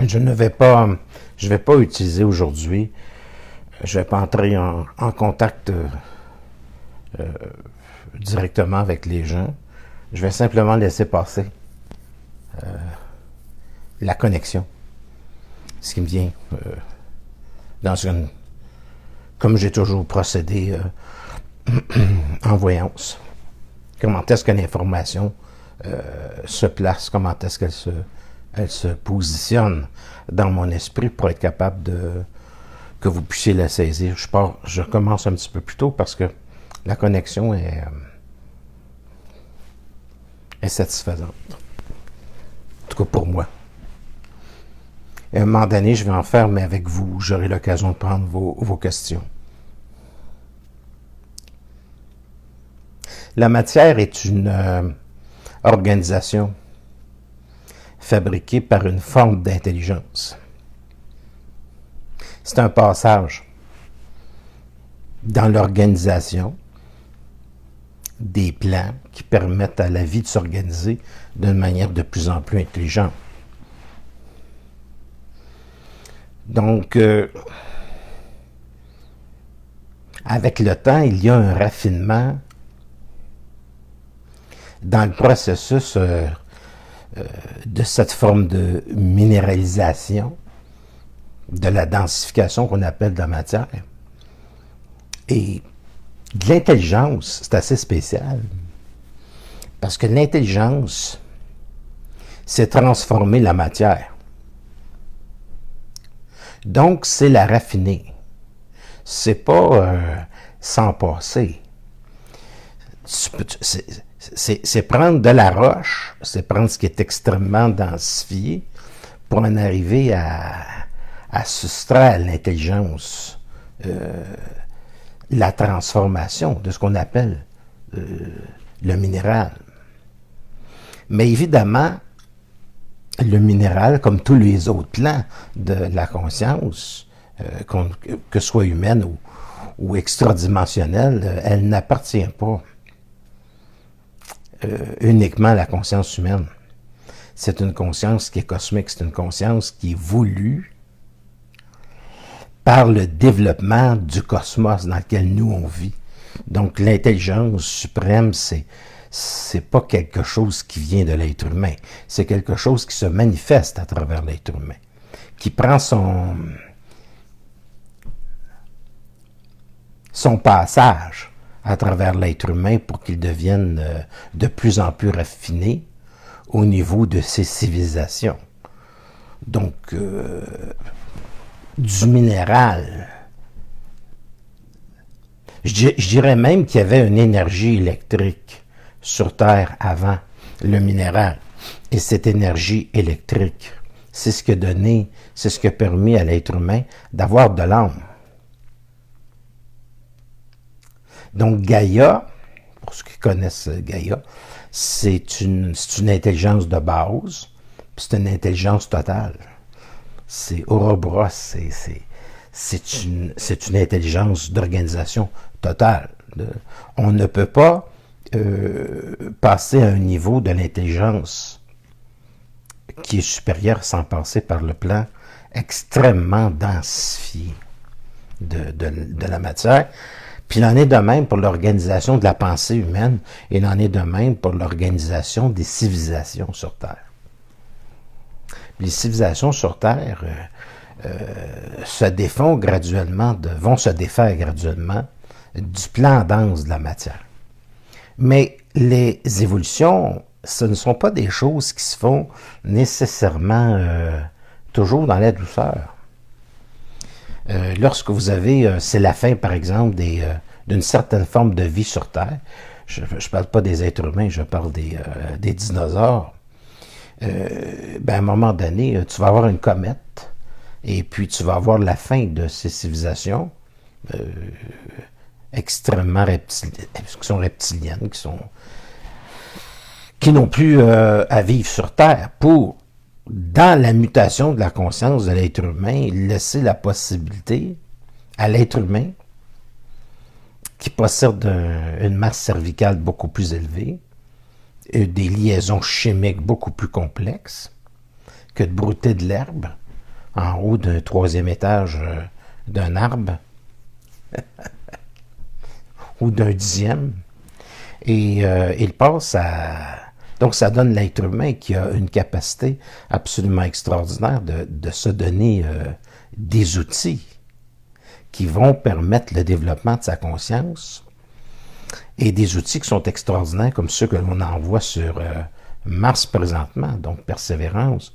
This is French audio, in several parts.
je vais pas utiliser aujourd'hui, je vais pas entrer en contact directement avec les gens. Je vais simplement laisser passer la connexion, ce qui me vient comme j'ai toujours procédé en voyance. Comment est-ce que l'information se place, comment est-ce qu'elle se positionne dans mon esprit pour être capable que vous puissiez la saisir. Je commence un petit peu plus tôt parce que la connexion est satisfaisante. En tout cas pour moi. À un moment donné, je vais en faire, mais avec vous, j'aurai l'occasion de prendre vos questions. La matière est une organisation fabriquée par une forme d'intelligence. C'est un passage dans l'organisation des plans qui permettent à la vie de s'organiser d'une manière de plus en plus intelligente. Donc, avec le temps, il y a un raffinement dans le processus de cette forme de minéralisation, de la densification qu'on appelle de la matière. Et de l'intelligence, c'est assez spécial. Parce que l'intelligence, c'est transformer la matière. Donc, c'est la raffiner. C'est pas s'en passer. C'est prendre de la roche, c'est prendre ce qui est extrêmement densifié pour en arriver à soustraire l'intelligence, la transformation de ce qu'on appelle le minéral. Mais évidemment, le minéral, comme tous les autres plans de la conscience, que ce soit humaine ou extradimensionnelle, elle n'appartient pas uniquement à la conscience humaine. C'est une conscience qui est cosmique, c'est une conscience qui est voulue par le développement du cosmos dans lequel nous on vit. Donc l'intelligence suprême, c'est pas quelque chose qui vient de l'être humain, c'est quelque chose qui se manifeste à travers l'être humain, qui prend son passage à travers l'être humain pour qu'il devienne de plus en plus raffiné au niveau de ses civilisations. Donc, du minéral. Je dirais même qu'il y avait une énergie électrique sur Terre avant le minéral. Et cette énergie électrique, c'est ce qui a donné, c'est ce qui a permis à l'être humain d'avoir de l'âme. Donc Gaïa, pour ceux qui connaissent Gaïa, c'est une intelligence de base, puis c'est une intelligence totale. C'est Ouroboros, c'est une intelligence d'organisation totale. On ne peut pas passer à un niveau de l'intelligence qui est supérieur sans passer par le plan extrêmement densifié de la matière. Puis il en est de même pour l'organisation de la pensée humaine, et il en est de même pour l'organisation des civilisations sur Terre. Les civilisations sur Terre vont se défaire graduellement du plan dense de la matière. Mais les évolutions, ce ne sont pas des choses qui se font nécessairement toujours dans la douceur. Lorsque vous avez, c'est la fin par exemple d'une certaine forme de vie sur Terre, je ne parle pas des êtres humains, je parle des dinosaures, à un moment donné, tu vas avoir une comète, et puis tu vas avoir la fin de ces civilisations extrêmement reptiliennes, qui n'ont plus à vivre sur Terre pour, dans la mutation de la conscience de l'être humain, laisser la possibilité à l'être humain qui possède une masse cervicale beaucoup plus élevée, des liaisons chimiques beaucoup plus complexes que de brouter de l'herbe, en haut d'un troisième étage d'un arbre ou d'un dixième. Et il passe à... Donc, ça donne l'être humain qui a une capacité absolument extraordinaire de se donner des outils qui vont permettre le développement de sa conscience et des outils qui sont extraordinaires comme ceux que l'on envoie sur Mars présentement, donc Persévérance,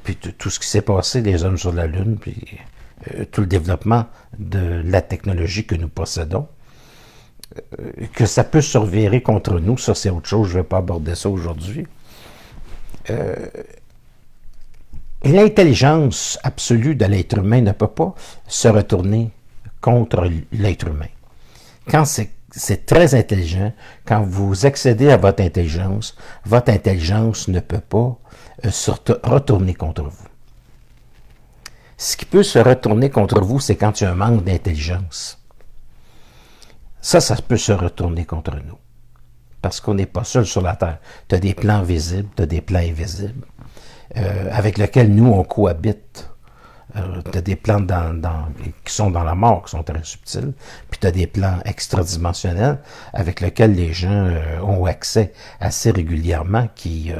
puis tout ce qui s'est passé, les hommes sur la Lune, puis tout le développement de la technologie que nous possédons. Que ça peut se revirer contre nous, ça c'est autre chose, je ne vais pas aborder ça aujourd'hui. Et l'intelligence absolue de l'être humain ne peut pas se retourner contre l'être humain. Quand c'est très intelligent, quand vous accédez à votre intelligence ne peut pas se retourner contre vous. Ce qui peut se retourner contre vous, c'est quand il y a un manque d'intelligence. Ça peut se retourner contre nous. Parce qu'on n'est pas seul sur la Terre. Tu as des plans visibles, tu as des plans invisibles, avec lesquels nous, on cohabite. Tu as des plans qui sont dans la mort, qui sont très subtils, puis tu as des plans extradimensionnels avec lesquels les gens ont accès assez régulièrement, qui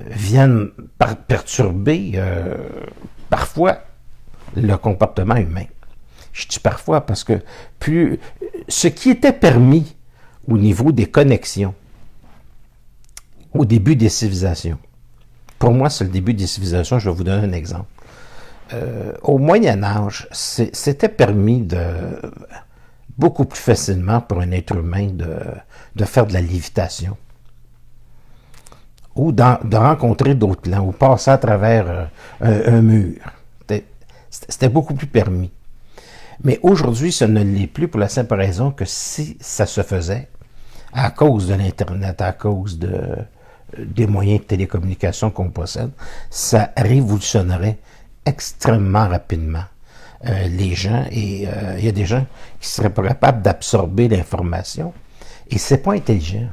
viennent perturber parfois le comportement humain. Je dis parfois parce que ce qui était permis au niveau des connexions, au début des civilisations, pour moi c'est le début des civilisations, je vais vous donner un exemple. Au Moyen Âge, c'était permis beaucoup plus facilement pour un être humain de faire de la lévitation, ou de rencontrer d'autres plans, ou passer à travers un mur. C'était beaucoup plus permis. Mais aujourd'hui, ça ne l'est plus pour la simple raison que si ça se faisait, à cause de l'Internet, à cause des moyens de télécommunication qu'on possède, ça révolutionnerait extrêmement rapidement les gens. Et il y a des gens qui seraient pas capables d'absorber l'information. Et c'est pas intelligent.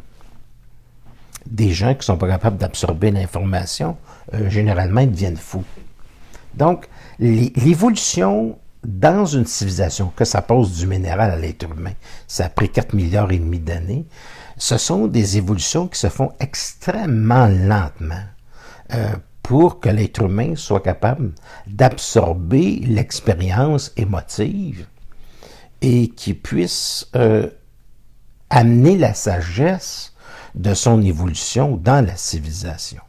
Des gens qui sont pas capables d'absorber l'information, généralement, ils deviennent fous. Donc, l'évolution dans une civilisation, que ça passe du minéral à l'être humain, ça a pris 4,5 milliards d'années, ce sont des évolutions qui se font extrêmement lentement pour que l'être humain soit capable d'absorber l'expérience émotive et qu'il puisse amener la sagesse de son évolution dans la civilisation.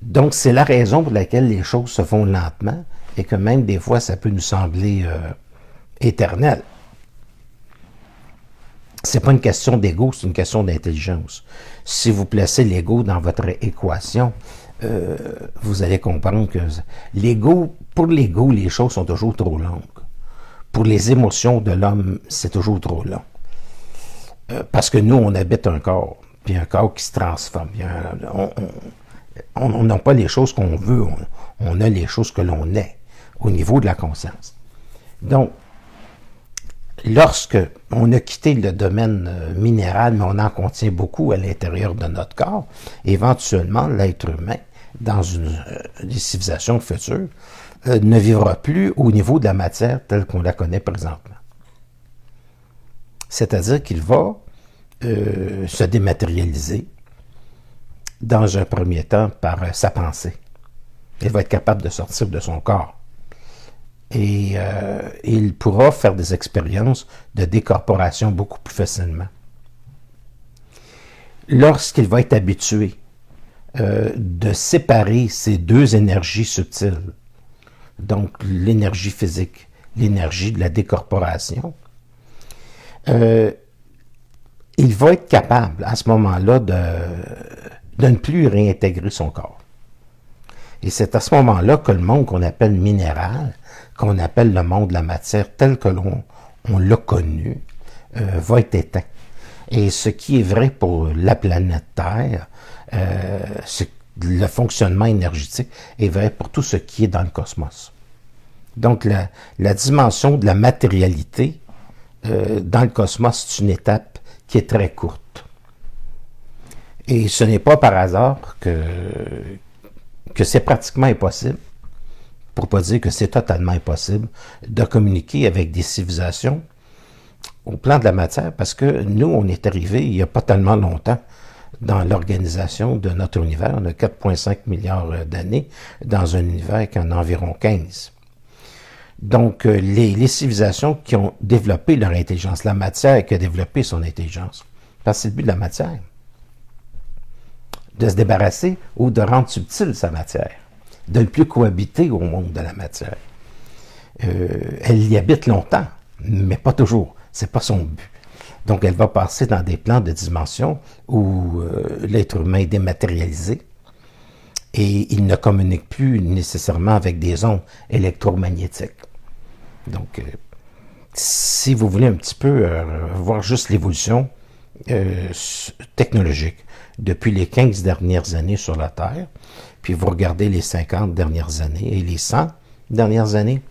Donc, c'est la raison pour laquelle les choses se font lentement et que même des fois, ça peut nous sembler éternel. C'est pas une question d'ego, c'est une question d'intelligence. Si vous placez l'ego dans votre équation, vous allez comprendre que pour l'ego, les choses sont toujours trop longues. Pour les émotions de l'homme, c'est toujours trop long. Parce que nous, on habite un corps, puis un corps qui se transforme. On n'a pas les choses qu'on veut, on a les choses que l'on est au niveau de la conscience. Donc, lorsque on a quitté le domaine minéral, mais on en contient beaucoup à l'intérieur de notre corps, éventuellement, l'être humain, dans des civilisations futures, ne vivra plus au niveau de la matière telle qu'on la connaît présentement. C'est-à-dire qu'il va se dématérialiser dans un premier temps par sa pensée. Il va être capable de sortir de son corps. Et il pourra faire des expériences de décorporation beaucoup plus facilement. Lorsqu'il va être habitué de séparer ces deux énergies subtiles, donc l'énergie physique, l'énergie de la décorporation, il va être capable à ce moment-là de ne plus réintégrer son corps. Et c'est à ce moment-là que le monde qu'on appelle minéral, qu'on appelle le monde de la matière tel que l'on l'a connu, va être éteint. Et ce qui est vrai pour la planète Terre, le fonctionnement énergétique est vrai pour tout ce qui est dans le cosmos. Donc la dimension de la matérialité dans le cosmos, c'est une étape qui est très courte. Et ce n'est pas par hasard que que c'est pratiquement impossible, pour ne pas dire que c'est totalement impossible, de communiquer avec des civilisations au plan de la matière, parce que nous, on est arrivés il n'y a pas tellement longtemps dans l'organisation de notre univers. On a 4,5 milliards d'années dans un univers qui en a environ 15. Donc, les civilisations qui ont développé leur intelligence, la matière qui a développé son intelligence, parce que c'est le but de la matière, de se débarrasser ou de rendre subtile sa matière, de ne plus cohabiter au monde de la matière. Elle y habite longtemps, mais pas toujours. C'est pas son but. Donc, elle va passer dans des plans de dimension où l'être humain est dématérialisé et il ne communique plus nécessairement avec des ondes électromagnétiques. Donc, si vous voulez un petit peu voir juste l'évolution technologique depuis les 15 dernières années sur la Terre, puis vous regardez les 50 dernières années et les 100 dernières années,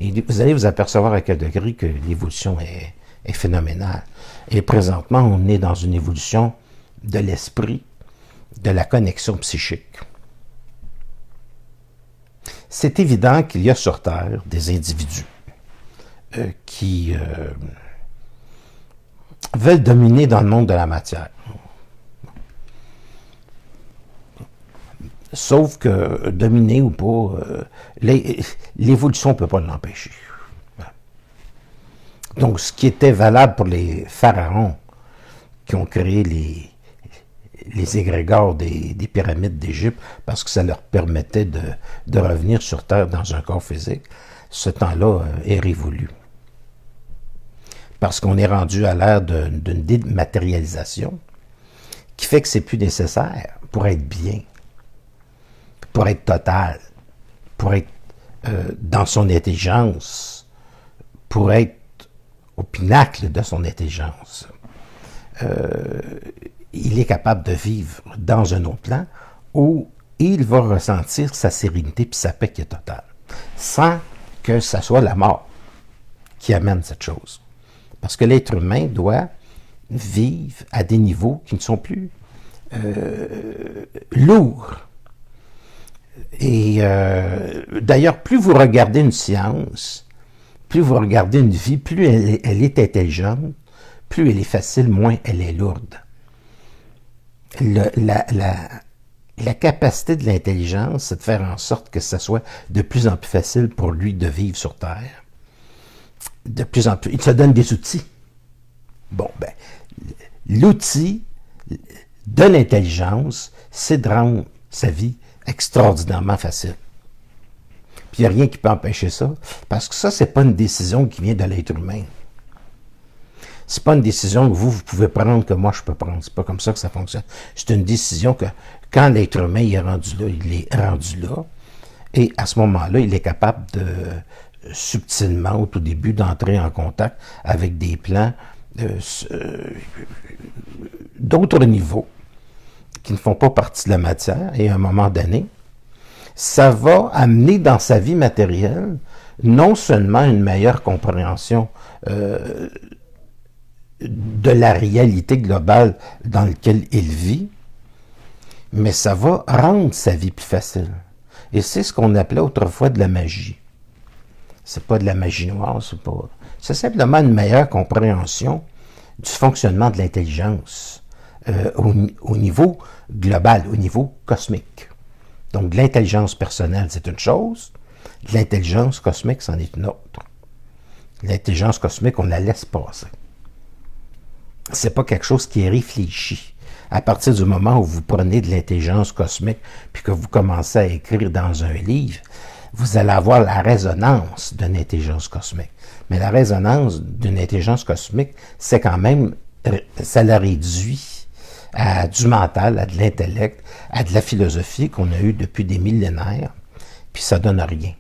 et vous allez vous apercevoir à quel degré que l'évolution est phénoménale. Et présentement, on est dans une évolution de l'esprit, de la connexion psychique. C'est évident qu'il y a sur Terre des individus qui veulent dominer dans le monde de la matière. Sauf que dominer ou pas, l'évolution ne peut pas l'empêcher. Donc, ce qui était valable pour les pharaons qui ont créé les égrégores des pyramides d'Égypte, parce que ça leur permettait de revenir sur Terre dans un corps physique, ce temps-là est révolu. Parce qu'on est rendu à l'ère d'une dématérialisation qui fait que c'est plus nécessaire pour être bien, pour être total, pour être dans son intelligence, pour être au pinacle de son intelligence. Il est capable de vivre dans un autre plan où il va ressentir sa sérénité puis sa paix qui est totale, sans que ça soit la mort qui amène cette chose. Parce que l'être humain doit vivre à des niveaux qui ne sont plus lourds. Et d'ailleurs, plus vous regardez une science, plus vous regardez une vie, plus elle est intelligente, plus elle est facile, moins elle est lourde. La capacité de l'intelligence, c'est de faire en sorte que ça soit de plus en plus facile pour lui de vivre sur Terre. De plus en plus. Il se donne des outils. Bon, ben, l'outil de l'intelligence, c'est de rendre sa vie extraordinairement facile. Puis il n'y a rien qui peut empêcher ça, parce que ça, c'est pas une décision qui vient de l'être humain. C'est pas une décision que vous pouvez prendre, que moi je peux prendre. C'est pas comme ça que ça fonctionne. C'est une décision que, quand l'être humain est rendu là, il est rendu là, et à ce moment-là, il est capable de, subtilement, au tout début, d'entrer en contact avec des plans d'autres niveaux qui ne font pas partie de la matière, et à un moment donné, ça va amener dans sa vie matérielle non seulement une meilleure compréhension de la réalité globale dans laquelle il vit, mais ça va rendre sa vie plus facile. Et c'est ce qu'on appelait autrefois de la magie. C'est pas de la magie noire, c'est simplement une meilleure compréhension du fonctionnement de l'intelligence au niveau global, au niveau cosmique. Donc, l'intelligence personnelle, c'est une chose. L'intelligence cosmique, c'en est une autre. L'intelligence cosmique, on la laisse passer. C'est pas quelque chose qui est réfléchi. À partir du moment où vous prenez de l'intelligence cosmique puis que vous commencez à écrire dans un livre, vous allez avoir la résonance d'une intelligence cosmique. Mais la résonance d'une intelligence cosmique, c'est quand même, ça la réduit à du mental, à de l'intellect, à de la philosophie qu'on a eue depuis des millénaires, puis ça donne rien.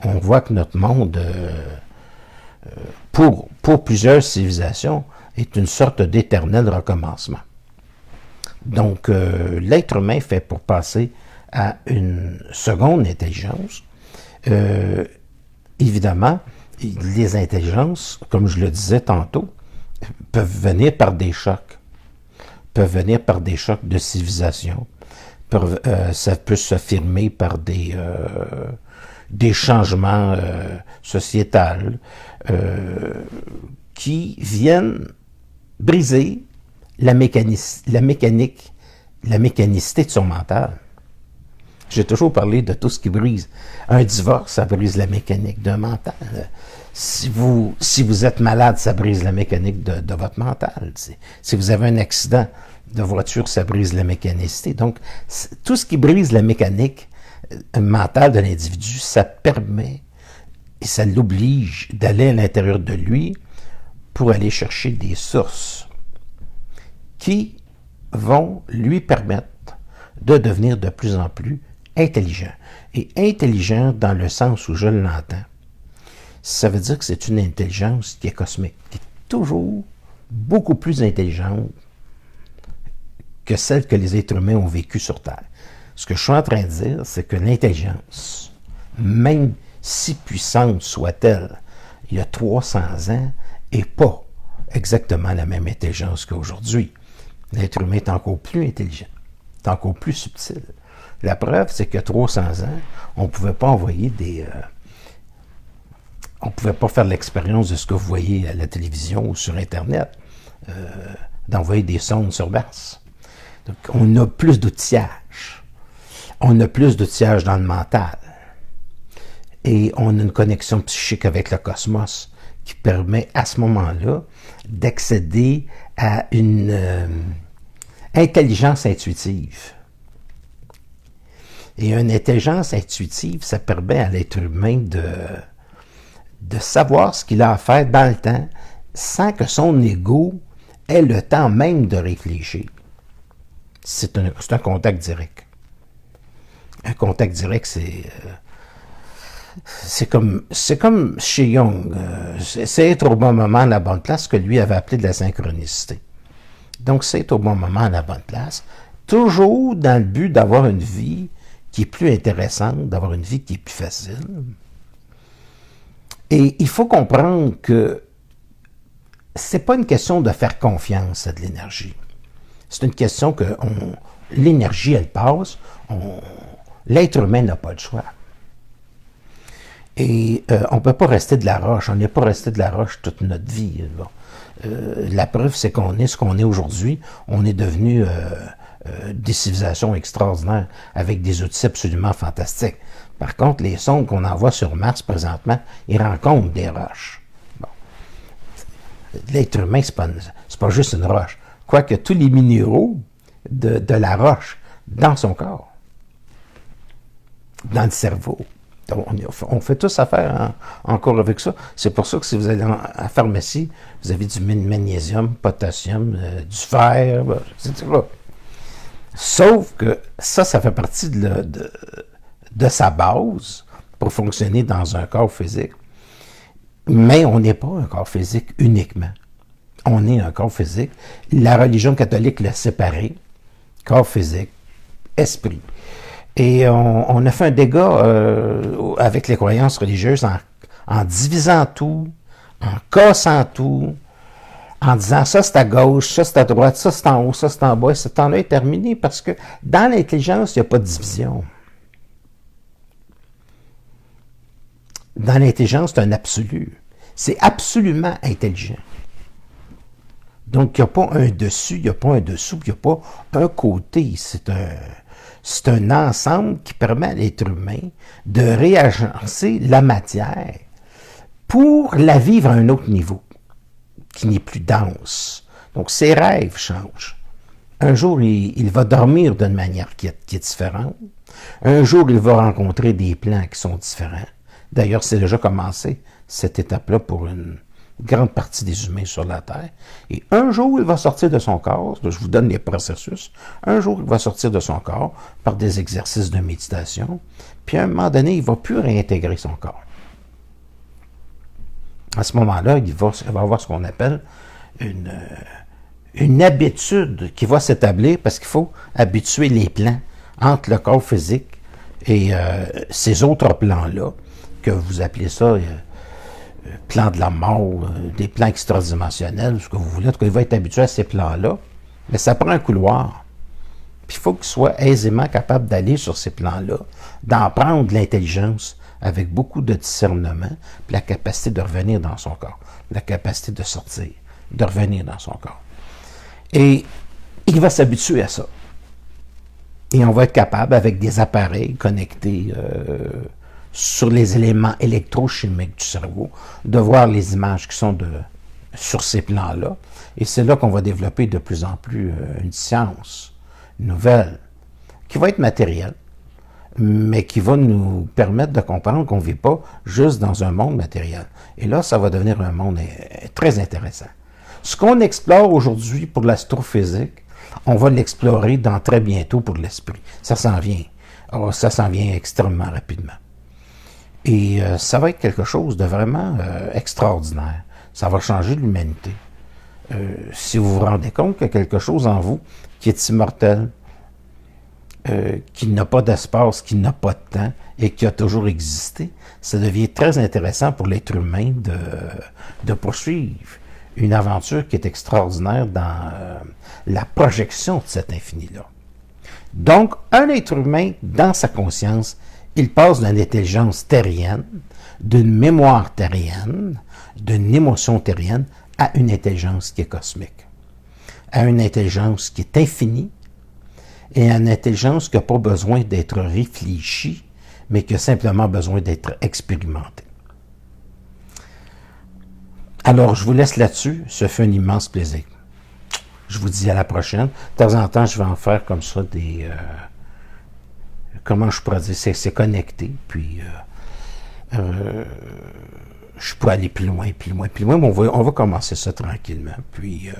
On voit que notre monde, pour plusieurs civilisations, est une sorte d'éternel recommencement. Donc, l'être humain fait pour passer à une seconde intelligence. Évidemment, les intelligences, comme je le disais tantôt, peuvent venir par des chocs. Peuvent venir par des chocs de civilisation, ça peut s'affirmer par des changements sociétals qui viennent briser la mécanicité de son mental. J'ai toujours parlé de tout ce qui brise. Un divorce, ça brise la mécanique d'un mental. Si vous êtes malade, ça brise la mécanique de votre mental. Si vous avez un accident de voiture, ça brise la mécanicité. Donc, tout ce qui brise la mécanique mentale de l'individu, ça permet et ça l'oblige d'aller à l'intérieur de lui pour aller chercher des sources qui vont lui permettre de devenir de plus en plus intelligent. Et intelligent dans le sens où je l'entends, ça veut dire que c'est une intelligence qui est cosmique, qui est toujours beaucoup plus intelligente que celle que les êtres humains ont vécue sur Terre. Ce que je suis en train de dire, c'est que l'intelligence, même si puissante soit-elle, il y a 300 ans, n'est pas exactement la même intelligence qu'aujourd'hui. L'être humain est encore plus intelligent, est encore plus subtil. La preuve, c'est qu'il y a 300 ans, on ne pouvait pas envoyer on ne pouvait pas faire l'expérience de ce que vous voyez à la télévision ou sur Internet, d'envoyer des sondes sur Mars. Donc, on a plus d'outillage. On a plus d'outillage dans le mental. Et on a une connexion psychique avec le cosmos qui permet à ce moment-là d'accéder à une intelligence intuitive. Et une intelligence intuitive, ça permet à l'être humain de savoir ce qu'il a à faire dans le temps sans que son ego ait le temps même de réfléchir. C'est un contact direct. Un contact direct, c'est comme chez Jung. C'est être au bon moment à la bonne place, que lui avait appelé de la synchronicité. Donc, c'est être au bon moment à la bonne place, toujours dans le but d'avoir une vie qui est plus intéressante, d'avoir une vie qui est plus facile. Et il faut comprendre que c'est pas une question de faire confiance à de l'énergie. C'est une question que l'énergie, elle passe, l'être humain n'a pas le choix. Et on ne peut pas rester de la roche. On n'est pas resté de la roche toute notre vie. Bon. La preuve, c'est qu'on est ce qu'on est aujourd'hui. On est devenu des civilisations extraordinaires avec des outils absolument fantastiques. Par contre, les sondes qu'on envoie sur Mars présentement, ils rencontrent des roches. Bon. L'être humain, c'est pas juste une roche. Quoique tous les minéraux de la roche dans son corps, dans le cerveau. On fait tous affaire encore avec ça. C'est pour ça que si vous allez à la pharmacie, vous avez du magnésium, potassium, du fer, etc. Sauf que ça fait partie de sa base pour fonctionner dans un corps physique. Mais on n'est pas un corps physique uniquement. On est un corps physique. La religion catholique l'a séparé. Corps physique, esprit. Et on a fait un dégât avec les croyances religieuses en divisant tout, en cassant tout, en disant ça c'est à gauche, ça c'est à droite, ça c'est en haut, ça c'est en bas. Ce temps-là est terminé parce que dans l'intelligence, il n'y a pas de division. Dans l'intelligence, c'est un absolu. C'est absolument intelligent. Donc, il n'y a pas un dessus, il n'y a pas un dessous, il n'y a pas un côté. C'est un ensemble qui permet à l'être humain de réagencer la matière pour la vivre à un autre niveau, qui n'est plus dense. Donc, ses rêves changent. Un jour, il va dormir d'une manière qui est différente. Un jour, il va rencontrer des plans qui sont différents. D'ailleurs, c'est déjà commencé, cette étape-là, pour une grande partie des humains sur la Terre. Et un jour, il va sortir de son corps, je vous donne les processus, un jour, il va sortir de son corps par des exercices de méditation, puis à un moment donné, il ne va plus réintégrer son corps. À ce moment-là, il va avoir ce qu'on appelle une habitude qui va s'établir, parce qu'il faut habituer les plans entre le corps physique et ces autres plans-là, que vous appelez ça plans de la mort, des plans extradimensionnels, ce que vous voulez. En tout cas, il va être habitué à ces plans-là. Mais ça prend un couloir Puis il faut qu'il soit aisément capable d'aller sur ces plans-là, d'en prendre l'intelligence avec beaucoup de discernement, puis la capacité de revenir dans son corps, la capacité de sortir, de revenir dans son corps. Et il va s'habituer à ça. Et on va être capable, avec des appareils connectés sur les éléments électrochimiques du cerveau, de voir les images qui sont sur ces plans-là. Et c'est là qu'on va développer de plus en plus une science nouvelle, qui va être matérielle, mais qui va nous permettre de comprendre qu'on ne vit pas juste dans un monde matériel. Et là, ça va devenir un monde très intéressant. Ce qu'on explore aujourd'hui pour l'astrophysique, on va l'explorer dans très bientôt pour l'esprit. Ça s'en vient. Alors, ça s'en vient extrêmement rapidement. Et ça va être quelque chose de vraiment extraordinaire. Ça va changer l'humanité. Si vous vous rendez compte qu'il y a quelque chose en vous qui est immortel, qui n'a pas d'espace, qui n'a pas de temps et qui a toujours existé, ça devient très intéressant pour l'être humain de poursuivre une aventure qui est extraordinaire dans la projection de cet infini-là. Donc, un être humain, dans sa conscience, il passe d'une intelligence terrienne, d'une mémoire terrienne, d'une émotion terrienne, à une intelligence qui est cosmique, à une intelligence qui est infinie, et à une intelligence qui n'a pas besoin d'être réfléchie, mais qui a simplement besoin d'être expérimentée. Alors, je vous laisse là-dessus. Ce fut un immense plaisir. Je vous dis à la prochaine. De temps en temps, je vais en faire comme ça des... comment je pourrais dire? C'est connecté. Puis, je peux aller plus loin, plus loin, plus loin. Mais on va commencer ça tranquillement. Puis,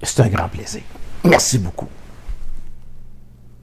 c'est un grand plaisir. Merci beaucoup.